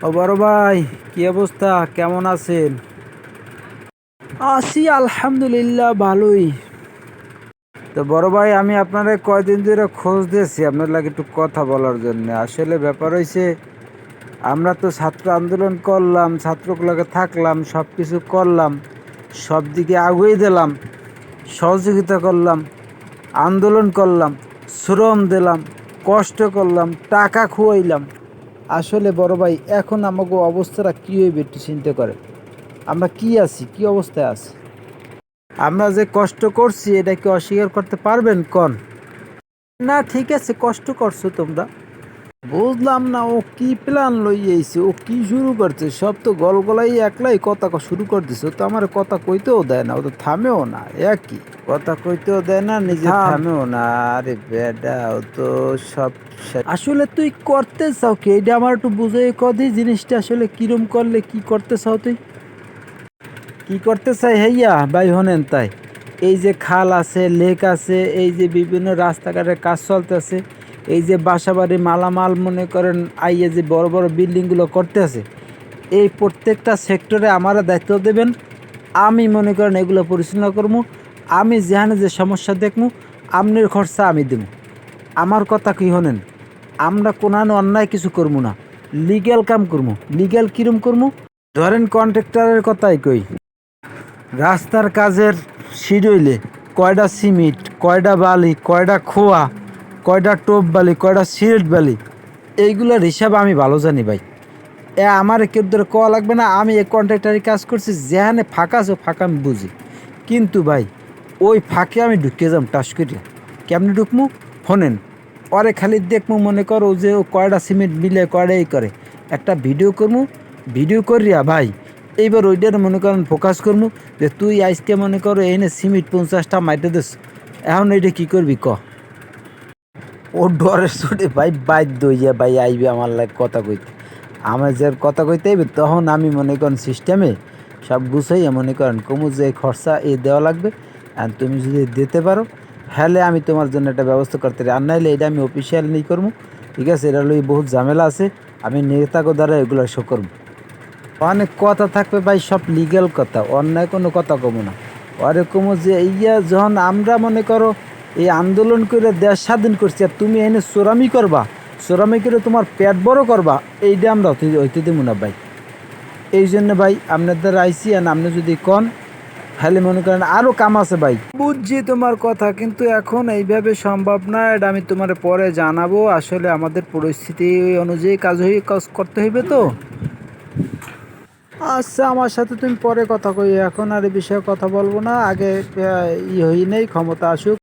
ও বড় ভাই, কি অবস্থা? কেমন আছেন? আছি আলহামদুলিল্লাহ, ভালোই। তো বড় ভাই, আমি আপনারে কয়দিন ধরে খোঁজ দিয়েছি আপনার লাগে একটু কথা বলার জন্য। আসলে ব্যাপার হয়েছে, আমরা তো ছাত্র আন্দোলন করলাম, ছাত্রগুলোকে থাকলাম, সব কিছু করলাম, সব দিকে আগুয়ে দিলাম, সহযোগিতা করলাম, আন্দোলন করলাম, শ্রম দিলাম, কষ্ট করলাম, টাকা খুয়াইলাম। আসলে বড় ভাই, এখন আমাকে অবস্থাটা কী হইবে একটু চিন্তা করে। আমরা কি আছি, কি অবস্থায় আছি? আমরা যে কষ্ট করছি এটা কি অস্বীকার করতে পারবেন কোন? না, ঠিক আছে, কষ্ট করছো তোমরা। বুঝলাম না, ও কি প্ল্যান লইয়েছে, ও কি শুরু করছে? সব তো গলগলাই একলাই কথা শুরু করে দিছে। ও তো আমার কথা কইতেও দেয় না, ও তো থামেও না। একই কথা কইতেও দেয় না, নিজে থামেও না। আরে বেডা, ও তো সব আসলে তুই করতে চাও কি? এটা আমার একটু বুঝে কদি, জিনিসটা আসলে কিরম করলে কি করতে চাও তুই? কি করতে চাই হেইয়া ভাই, হনেন তাই। এই যে খাল আছে, লেক আছে, এই যে বিভিন্ন রাস্তাঘাটের কাজ চলতেছে, এই যে বাসাবাড়ি মালামাল মনে করেন আইয়ে যে বড় বড় বিল্ডিংগুলো করতে আছে, এই প্রত্যেকটা সেক্টরে আমার দায়িত্ব দেবেন। আমি মনে করেন এগুলো পরিচালনা করবো। আমি যেখানে যে সমস্যা দেখবো, আমনের খরচা আমি দেবো। আমার কথা কি হনেন, আমরা কোনানো অন্যায় কিছু করবো না, লিগ্যাল কাম করবো। লিগ্যাল কিরম করবো? ধরেন কন্ট্রাক্টরের কথাই কই, রাস্তার কাজের শিডিউলে কয়টা সিমেন্ট, কয়টা বালি, কয়টা খোয়া, কয়টা টোপ বালি, কয়টা সিলেট বালি, এইগুলোর হিসাব আমি ভালো জানি ভাই। আমার কেউ ধরে কোয়া লাগবে না। আমি এই কন্ট্রাক্টারি কাজ করছি, যেখানে ফাঁকা আছে ফাঁকা আমি বুঝি। কিন্তু ভাই, ওই ফাঁকে আমি ঢুকে যাম টাস করিয়া। কেমনি ঢুকমু শোনেন, পরে খালি দেখমু, মনে করো যে ও কয়টা সিমেন্ট মিলে কয়টা এই করে, একটা ভিডিও করমু। ভিডিও করিয়া ভাই, এইবার ওইটার মনে করেন ফোকাস করমু, যে তুই আজকে মনে করো এনে সিমেন্ট 50টা মাইটে দিস, এখন এইটা কী করবি ক? ও ডরের চোটে ভাই বাধ্য হইয়া ভাই আইবে আমার লাগে কথা কইতে। আমার যে কথা কইতে আইবে, তখন আমি মনে করেন সিস্টেমে সব গুছাইয়া মনে করেন কমু যে খরচা এ দেওয়া লাগবে, আর তুমি যদি দিতে পারো হ্যালে আমি তোমার জন্য একটা ব্যবস্থা করতে পারি। আর নাইলে এটা আমি অফিসিয়াল নেই করবো। ঠিক আছে, এটা লই বহুত ঝামেলা আছে, আমি নেতাকে দ্বারা এগুলো শো করবো। অনেক কথা থাকবে ভাই, সব লিগ্যাল কথা, অন্যায় কোনো কথা কমু না। ওরকম যে ইয়া যখন আমরা মনে করো এই আন্দোলন করে দেশ স্বাধীন করছি, আর তুমি এনে চোরামি করবা, চোরামি করে তোমার পেট বড় করবা, এইটা আমরা হইতে দেবো না ভাই। এই জন্য ভাই আপনার দ্বারা আইসি, আর আপনি যদি কন তাহলে মনে করেন আরও কাম আছে ভাই। বুঝছি তোমার কথা, কিন্তু এখন এইভাবে সম্ভব না। এটা আমি তোমার পরে জানাবো। আসলে আমাদের পরিস্থিতি অনুযায়ী কাজ করতে হইবে তো। আচ্ছা, আমার সাথে তুমি পরে কথা কই, এখন আর এই বিষয়ে কথা বলবো না। আগে হই নেই, ক্ষমতা আসুক।